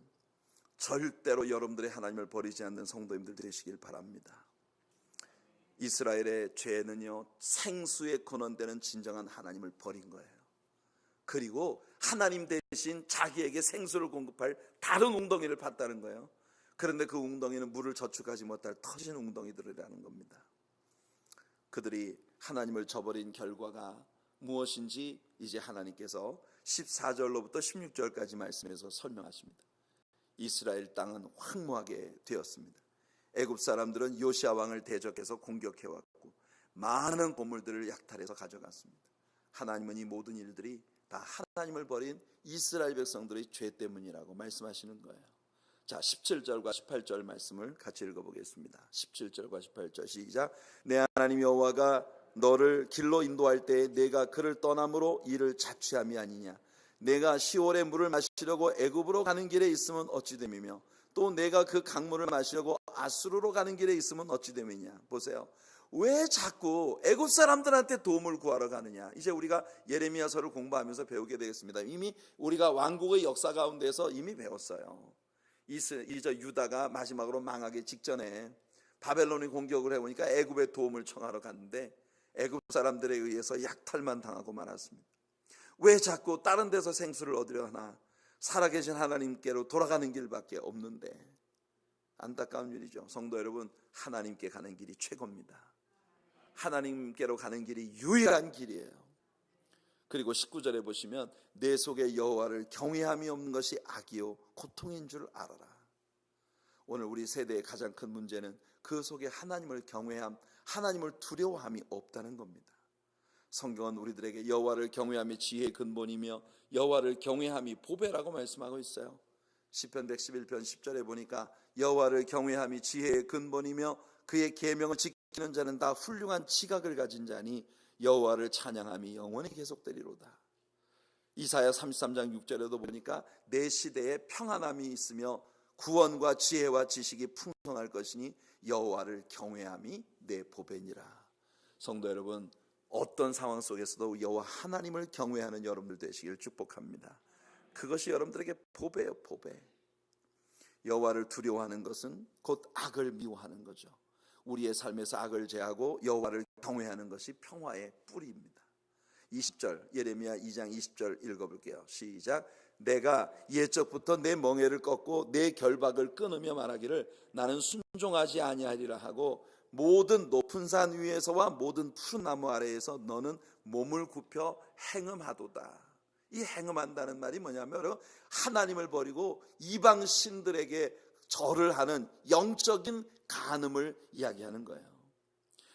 절대로 여러분들의 하나님을 버리지 않는 성도님들 되시길 바랍니다. 이스라엘의 죄는요, 생수의 근원되는 진정한 하나님을 버린 거예요. 그리고 하나님 대신 자기에게 생수를 공급할 다른 웅덩이를 팠다는 거예요. 그런데 그 웅덩이는 물을 저축하지 못할 터진 웅덩이들이라는 겁니다. 그들이 하나님을 저버린 결과가 무엇인지 이제 하나님께서 14절로부터 16절까지 말씀에서 설명하십니다. 이스라엘 땅은 황무하게 되었습니다. 애굽 사람들은 요시아 왕을 대적해서 공격해 왔고 많은 보물들을 약탈해서 가져갔습니다. 하나님은 이 모든 일들이 다 하나님을 버린 이스라엘 백성들의 죄 때문이라고 말씀하시는 거예요. 자, 17절과 18절 말씀을 같이 읽어보겠습니다. 17절과 18절 시작. 내 하나님 여호와가 너를 길로 인도할 때에 내가 그를 떠남으로 이를 자취함이 아니냐. 내가 시올의 물을 마시려고 애굽으로 가는 길에 있으면 어찌 됨이며 또 내가 그 강물을 마시려고 아수르로 가는 길에 있으면 어찌 됨이냐. 보세요. 왜 자꾸 애굽 사람들한테 도움을 구하러 가느냐. 이제 우리가 예레미야서를 공부하면서 배우게 되겠습니다. 이미 우리가 왕국의 역사 가운데서 이미 배웠어요. 이제 유다가 마지막으로 망하기 직전에 바벨론이 공격을 해보니까 애굽의 도움을 청하러 갔는데 애굽 사람들에 의해서 약탈만 당하고 말았습니다. 왜 자꾸 다른 데서 생수를 얻으려 하나. 살아계신 하나님께로 돌아가는 길밖에 없는데. 안타까운 일이죠. 성도 여러분, 하나님께 가는 길이 최고입니다. 하나님께로 가는 길이 유일한 길이에요. 그리고 19절에 보시면 내 속에 여호와를 경외함이 없는 것이 악이요 고통인 줄 알아라. 오늘 우리 세대의 가장 큰 문제는 그 속에 하나님을 경외함, 하나님을 두려워함이 없다는 겁니다. 성경은 우리들에게 여호와를 경외함이 지혜의 근본이며 여호와를 경외함이 보배라고 말씀하고 있어요. 시편 111편 10절에 보니까 여호와를 경외함이 지혜의 근본이며 그의 계명을 지키는 자는 다 훌륭한 지각을 가진 자니 여호와를 찬양함이 영원히 계속되리로다. 이사야 33장 6절에도 보니까 내 시대에 평안함이 있으며 구원과 지혜와 지식이 풍성할 것이니 여호와를 경외함이 내 보배니라. 성도 여러분, 어떤 상황 속에서도 여호와 하나님을 경외하는 여러분들 되시길 축복합니다. 그것이 여러분들에게 보배예요. 보배. 여호와를 두려워하는 것은 곧 악을 미워하는 거죠. 우리의 삶에서 악을 제하고 여호와를 경외하는 것이 평화의 뿌리입니다. 20절 예레미야 2장 20절 읽어볼게요. 시작. 내가 옛적부터 내 멍에를 꺾고 내 결박을 끊으며 말하기를 나는 순종하지 아니하리라 하고 모든 높은 산 위에서와 모든 푸른 나무 아래에서 너는 몸을 굽혀 행음하도다. 이 행음한다는 말이 뭐냐면 하나님을 버리고 이방 신들에게 절을 하는 영적인 간음을 이야기하는 거예요.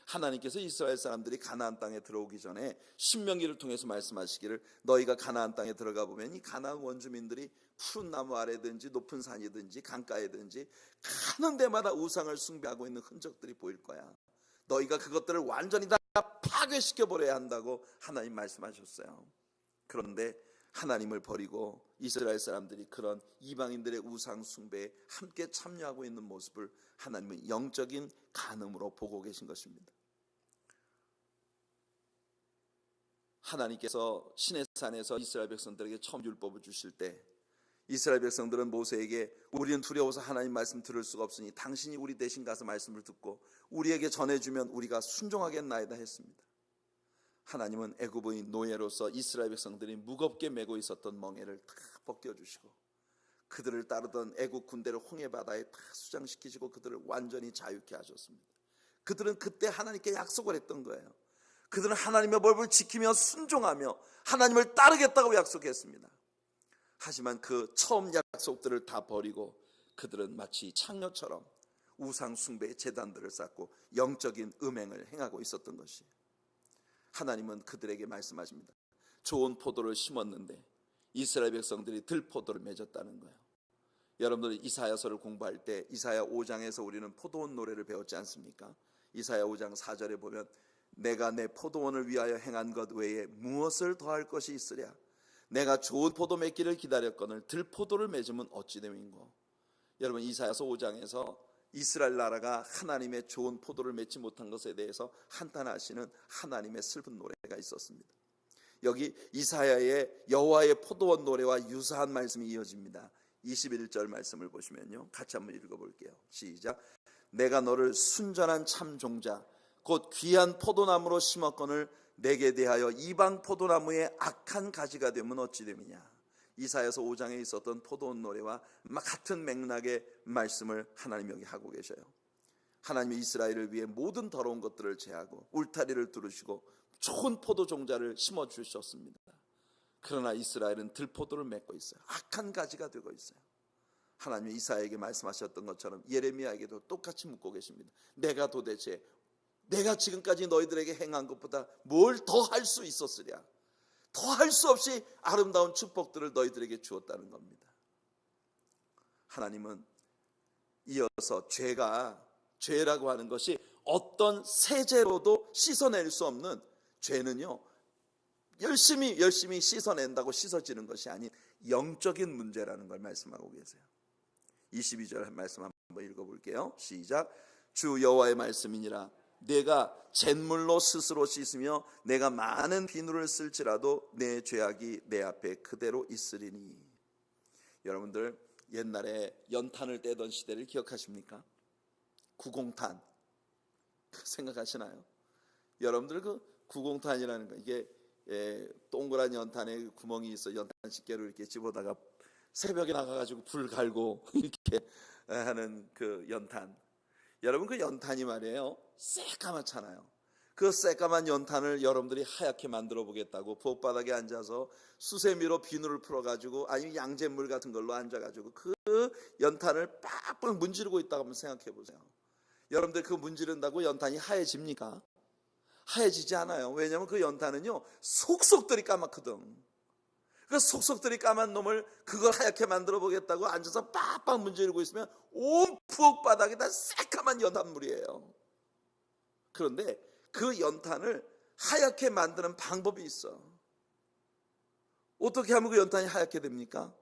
하나님께서 이스라엘 사람들이 가나안 땅에 들어오기 전에 신명기를 통해서 말씀하시기를 너희가 가나안 땅에 들어가 보면 이 가나안 원주민들이 푸른 나무 아래든지 높은 산이든지 강가에든지 가는 데마다 우상을 숭배하고 있는 흔적들이 보일 거야. 너희가 그것들을 완전히 다 파괴시켜 버려야 한다고 하나님 말씀하셨어요. 그런데 하나님을 버리고 이스라엘 사람들이 그런 이방인들의 우상 숭배에 함께 참여하고 있는 모습을 하나님은 영적인 간음으로 보고 계신 것입니다. 하나님께서 시내산에서 이스라엘 백성들에게 처음 율법을 주실 때 이스라엘 백성들은 모세에게 우리는 두려워서 하나님 말씀 들을 수가 없으니 당신이 우리 대신 가서 말씀을 듣고 우리에게 전해주면 우리가 순종하겠나이다 했습니다. 하나님은 애굽의 노예로서 이스라엘 백성들이 무겁게 메고 있었던 멍에를 다 벗겨주시고 그들을 따르던 애굽 군대를 홍해바다에 다 수장시키시고 그들을 완전히 자유케 하셨습니다. 그들은 그때 하나님께 약속을 했던 거예요. 그들은 하나님의 법을 지키며 순종하며 하나님을 따르겠다고 약속했습니다. 하지만 그 처음 약속들을 다 버리고 그들은 마치 창녀처럼 우상 숭배의 제단들을 쌓고 영적인 음행을 행하고 있었던 것이에요. 하나님은 그들에게 말씀하십니다. 좋은 포도를 심었는데 이스라엘 백성들이 들포도를 맺었다는 거예요. 여러분들 이사야서를 공부할 때 이사야 5장에서 우리는 포도원 노래를 배웠지 않습니까? 이사야 5장 4절에 보면 내가 내 포도원을 위하여 행한 것 외에 무엇을 더할 것이 있으랴. 내가 좋은 포도 맺기를 기다렸거늘 들포도를 맺으면 어찌 됨인고. 여러분 이사야서 5장에서 이스라엘 나라가 하나님의 좋은 포도를 맺지 못한 것에 대해서 한탄하시는 하나님의 슬픈 노래가 있었습니다. 여기 이사야의 여호와의 포도원 노래와 유사한 말씀이 이어집니다. 21절 말씀을 보시면요, 같이 한번 읽어볼게요. 시작. 내가 너를 순전한 참 종자 곧 귀한 포도나무로 심었거늘 내게 대하여 이방 포도나무의 악한 가지가 되면 어찌 됨이냐. 이사야서 5장에 있었던 포도원 노래와 같은 맥락의 말씀을 하나님 여기 하고 계셔요. 하나님이 이스라엘을 위해 모든 더러운 것들을 제하고 울타리를 두르시고 좋은 포도 종자를 심어 주셨습니다. 그러나 이스라엘은 들포도를 맺고 있어요. 악한 가지가 되고 있어요. 하나님이 이사야에게 말씀하셨던 것처럼 예레미야에게도 똑같이 묻고 계십니다. 내가 도대체 내가 지금까지 너희들에게 행한 것보다 뭘 더 할 수 있었으랴. 더 할 수 없이 아름다운 축복들을 너희들에게 주었다는 겁니다. 하나님은 이어서 죄라고 하는 것이 어떤 세제로도 씻어낼 수 없는, 죄는요 열심히 씻어낸다고 씻어지는 것이 아닌 영적인 문제라는 걸 말씀하고 계세요. 22절 말씀 한번 읽어볼게요. 시작. 주 여호와의 말씀이니라. 내가 잿물로 스스로 씻으며 내가 많은 비누를 쓸지라도 내 죄악이 내 앞에 그대로 있으리니. 여러분들 옛날에 연탄을 떼던 시대를 기억하십니까? 구공탄 생각하시나요? 여러분들 그 구공탄이라는 거, 이게 동그란 연탄에 구멍이 있어 연탄 집게로 이렇게 집어다가 새벽에 나가가지고 불 갈고 이렇게 하는 그 연탄. 여러분 그 연탄이 말이에요 새까맣잖아요. 그 새까만 연탄을 여러분들이 하얗게 만들어 보겠다고 부엌바닥에 앉아서 수세미로 비누를 풀어가지고 아니면 양잿물 같은 걸로 앉아가지고 그 연탄을 빡빡 문지르고 있다고 한번 생각해 보세요. 여러분들 그 문지른다고 연탄이 하얘집니까? 하얘지지 않아요. 왜냐하면 그 연탄은요 속속들이 까맣거든. 그 속속들이 까만 놈을 그걸 하얗게 만들어 보겠다고 앉아서 빡빡 문지르고 있으면 온 부엌 바닥이 다 새까만 연탄물이에요. 그런데 그 연탄을 하얗게 만드는 방법이 있어. 어떻게 하면 그 연탄이 하얗게 됩니까?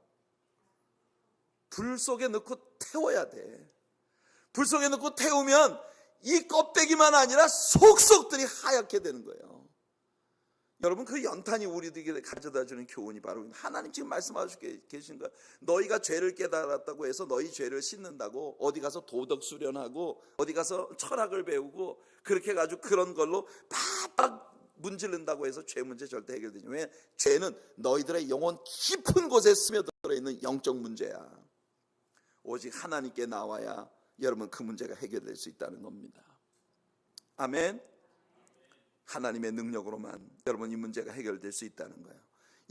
불 속에 넣고 태워야 돼. 불 속에 넣고 태우면 이 껍데기만 아니라 속속들이 하얗게 되는 거예요. 여러분 그 연탄이 우리들에게 가져다주는 교훈이 바로 하나님 지금 말씀하시고 계신 거예요. 너희가 죄를 깨달았다고 해서 너희 죄를 씻는다고 어디 가서 도덕 수련하고 어디 가서 철학을 배우고 그렇게 해가지고 그런 걸로 팍팍 문지른다고 해서 죄 문제 절대 해결되지. 왜? 죄는 너희들의 영혼 깊은 곳에 스며들어 있는 영적 문제야. 오직 하나님께 나와야 여러분 그 문제가 해결될 수 있다는 겁니다. 아멘. 하나님의 능력으로만 여러분 이 문제가 해결될 수 있다는 거예요.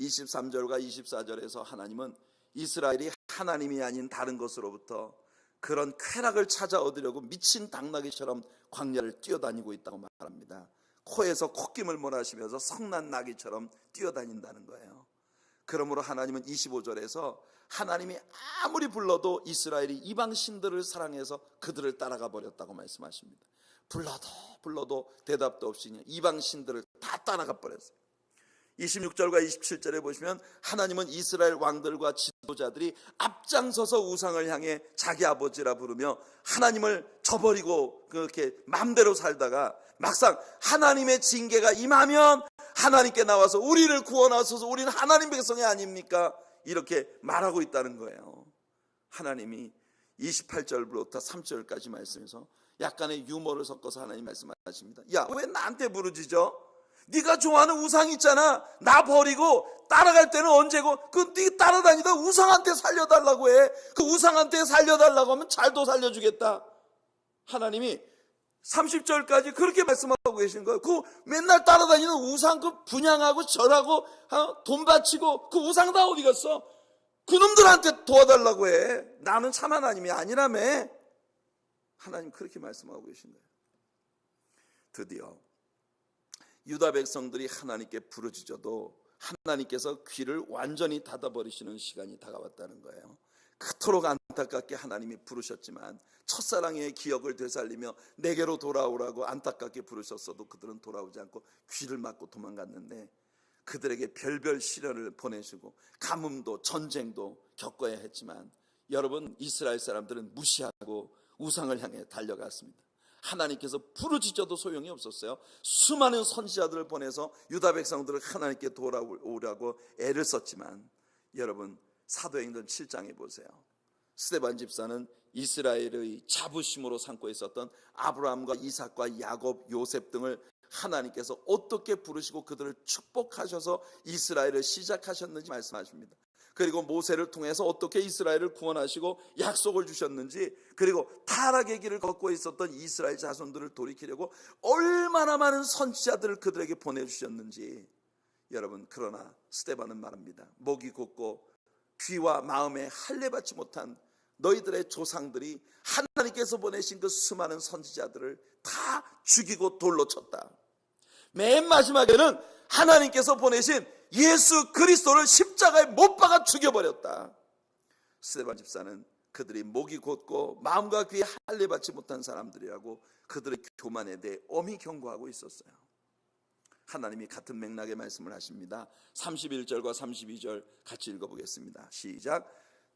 23절과 24절에서 하나님은 이스라엘이 하나님이 아닌 다른 것으로부터 그런 쾌락을 찾아 얻으려고 미친 당나귀처럼 광야를 뛰어다니고 있다고 말합니다. 코에서 콧김을 몰아쉬면서 성난 나귀처럼 뛰어다닌다는 거예요. 그러므로 하나님은 25절에서 하나님이 아무리 불러도 이스라엘이 이방 신들을 사랑해서 그들을 따라가 버렸다고 말씀하십니다. 불러도 대답도 없이 이방 신들을 다 따라가 버렸어요. 26절과 27절에 보시면 하나님은 이스라엘 왕들과 지도자들이 앞장서서 우상을 향해 자기 아버지라 부르며 하나님을 저버리고 그렇게 마음대로 살다가 막상 하나님의 징계가 임하면 하나님께 나와서 우리를 구원하소서, 우리는 하나님 백성이 아닙니까? 이렇게 말하고 있다는 거예요. 하나님이 28절부터 30절까지 말씀에서 약간의 유머를 섞어서 하나님 말씀하십니다. 야, 왜 나한테 부르짖어? 네가 좋아하는 우상 있잖아. 나 버리고 따라갈 때는 언제고 네 따라다니다 우상한테 살려달라고 해. 그 우상한테 살려달라고 하면 잘도 살려주겠다. 하나님이 30절까지 그렇게 말씀하고 계신 거예요. 그 맨날 따라다니는 우상 그 분양하고 절하고 돈 바치고 그 우상 다 어디 갔어? 그놈들한테 도와달라고 해. 나는 참 하나님이 아니라며. 하나님 그렇게 말씀하고 계신 거예요. 드디어 유다 백성들이 하나님께 부르짖어도 하나님께서 귀를 완전히 닫아버리시는 시간이 다가왔다는 거예요. 그토록 안타깝게 하나님이 부르셨지만 첫사랑의 기억을 되살리며 내게로 돌아오라고 안타깝게 부르셨어도 그들은 돌아오지 않고 귀를 막고 도망갔는데 그들에게 별별 시련을 보내시고 가뭄도 전쟁도 겪어야 했지만 여러분 이스라엘 사람들은 무시하고 우상을 향해 달려갔습니다. 하나님께서 부르짖어도 소용이 없었어요. 수많은 선지자들을 보내서 유다 백성들을 하나님께 돌아오라고 애를 썼지만 여러분 사도행전 7장에 보세요. 스데반 집사는 이스라엘의 자부심으로 삼고 있었던 아브라함과 이삭과 야곱, 요셉 등을 하나님께서 어떻게 부르시고 그들을 축복하셔서 이스라엘을 시작하셨는지 말씀하십니다. 그리고 모세를 통해서 어떻게 이스라엘을 구원하시고 약속을 주셨는지, 그리고 타락의 길을 걷고 있었던 이스라엘 자손들을 돌이키려고 얼마나 많은 선지자들을 그들에게 보내주셨는지. 여러분 그러나 스데반은 말합니다. 목이 곧고 귀와 마음에 할례 받지 못한 너희들의 조상들이 하나님께서 보내신 그 수많은 선지자들을 다 죽이고 돌로 쳤다. 맨 마지막에는 하나님께서 보내신 예수 그리스도를 십자가에 못 박아 죽여버렸다. 스데반 집사는 그들이 목이 곧고 마음과 귀에 할례 받지 못한 사람들이라고 그들의 교만에 대해 엄히 경고하고 있었어요. 하나님이 같은 맥락의 말씀을 하십니다. 31절과 32절 같이 읽어보겠습니다. 시작.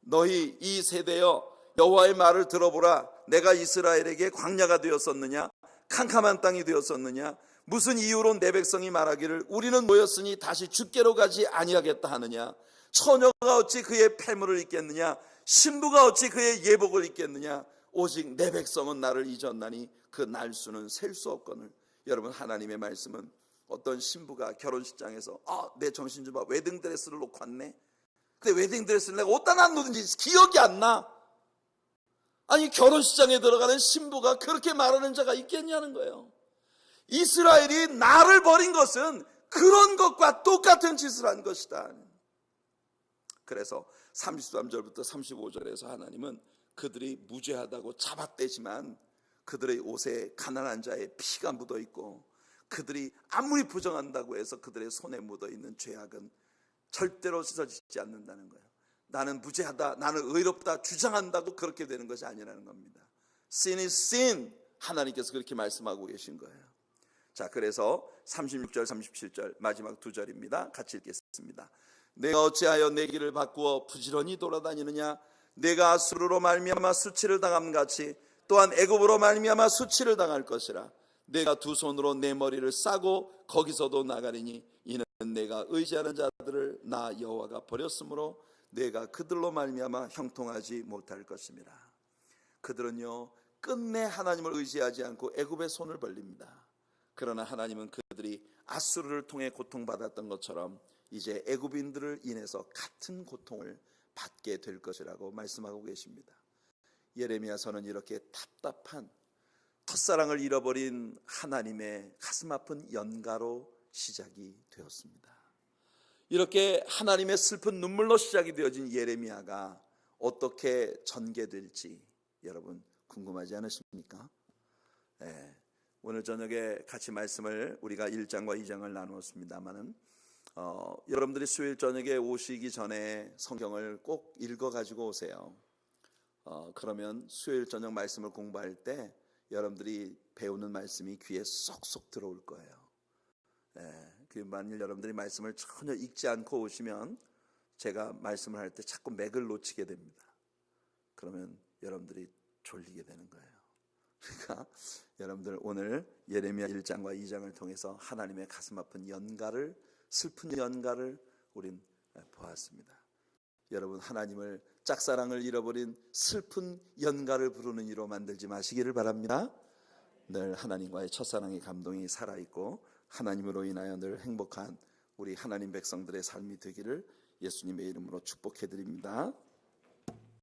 너희 이 세대여 여호와의 말을 들어보라. 내가 이스라엘에게 광야가 되었었느냐? 캄캄한 땅이 되었었느냐? 무슨 이유로 내 백성이 말하기를 우리는 모였으니 다시 죽게로 가지 아니하겠다 하느냐? 처녀가 어찌 그의 패물을 입겠느냐? 신부가 어찌 그의 예복을 입겠느냐? 오직 내 백성은 나를 잊었나니 그 날수는 셀 수 없거늘. 여러분, 하나님의 말씀은 어떤 신부가 결혼식장에서 내 정신 좀 봐, 웨딩드레스를 놓고 왔네. 근데 웨딩드레스를 내가 어디다 놨는지 기억이 안 나. 아니, 결혼식장에 들어가는 신부가 그렇게 말하는 자가 있겠냐는 거예요. 이스라엘이 나를 버린 것은 그런 것과 똑같은 짓을 한 것이다. 그래서 33절부터 35절에서 하나님은 그들이 무죄하다고 잡아떼지만 그들의 옷에 가난한 자의 피가 묻어있고 그들이 아무리 부정한다고 해서 그들의 손에 묻어있는 죄악은 절대로 씻어지지 않는다는 거예요. 나는 무죄하다, 나는 의롭다 주장한다고 그렇게 되는 것이 아니라는 겁니다. Sin is sin. 하나님께서 그렇게 말씀하고 계신 거예요. 자, 그래서 36절 37절 마지막 두 절입니다. 같이 읽겠습니다. 내가 어찌하여 내 길을 바꾸어 부지런히 돌아다니느냐? 내가 아수르로 말미암아 수치를 당함 같이 또한 애굽으로 말미암아 수치를 당할 것이라. 내가 두 손으로 내 머리를 싸고 거기서도 나가리니 이는 내가 의지하는 자들을 나 여호와가 버렸으므로 내가 그들로 말미암아 형통하지 못할 것입니다. 그들은요 끝내 하나님을 의지하지 않고 애굽의 손을 벌립니다. 그러나 하나님은 그들이 아수르를 통해 고통받았던 것처럼 이제 애굽인들을 인해서 같은 고통을 받게 될 것이라고 말씀하고 계십니다. 예레미야서는 이렇게 답답한 첫사랑을 잃어버린 하나님의 가슴 아픈 연가로 시작이 되었습니다. 이렇게 하나님의 슬픈 눈물로 시작이 되어진 예레미야가 어떻게 전개될지 여러분 궁금하지 않으십니까? 네, 오늘 저녁에 같이 말씀을 우리가 1장과 2장을 나누었습니다마는 여러분들이 수요일 저녁에 오시기 전에 성경을 꼭 읽어가지고 오세요. 그러면 수요일 저녁 말씀을 공부할 때 여러분들이 배우는 말씀이 귀에 쏙쏙 들어올 거예요. 만일 여러분들이 말씀을 전혀 읽지 않고 오시면 제가 말씀을 할 때 자꾸 맥을 놓치게 됩니다. 그러면 여러분들이 졸리게 되는 거예요. 그러니까 여러분들 오늘 예레미야 1장과 2장을 통해서 하나님의 가슴 아픈 연가를, 슬픈 연가를 우린 보았습니다. 여러분, 하나님을 짝사랑을 잃어버린 슬픈 연가를 부르는 이로 만들지 마시기를 바랍니다. 늘 하나님과의 첫사랑의 감동이 살아있고 하나님으로 인하여 늘 행복한 우리 하나님 백성들의 삶이 되기를 예수님의 이름으로 축복해 드립니다.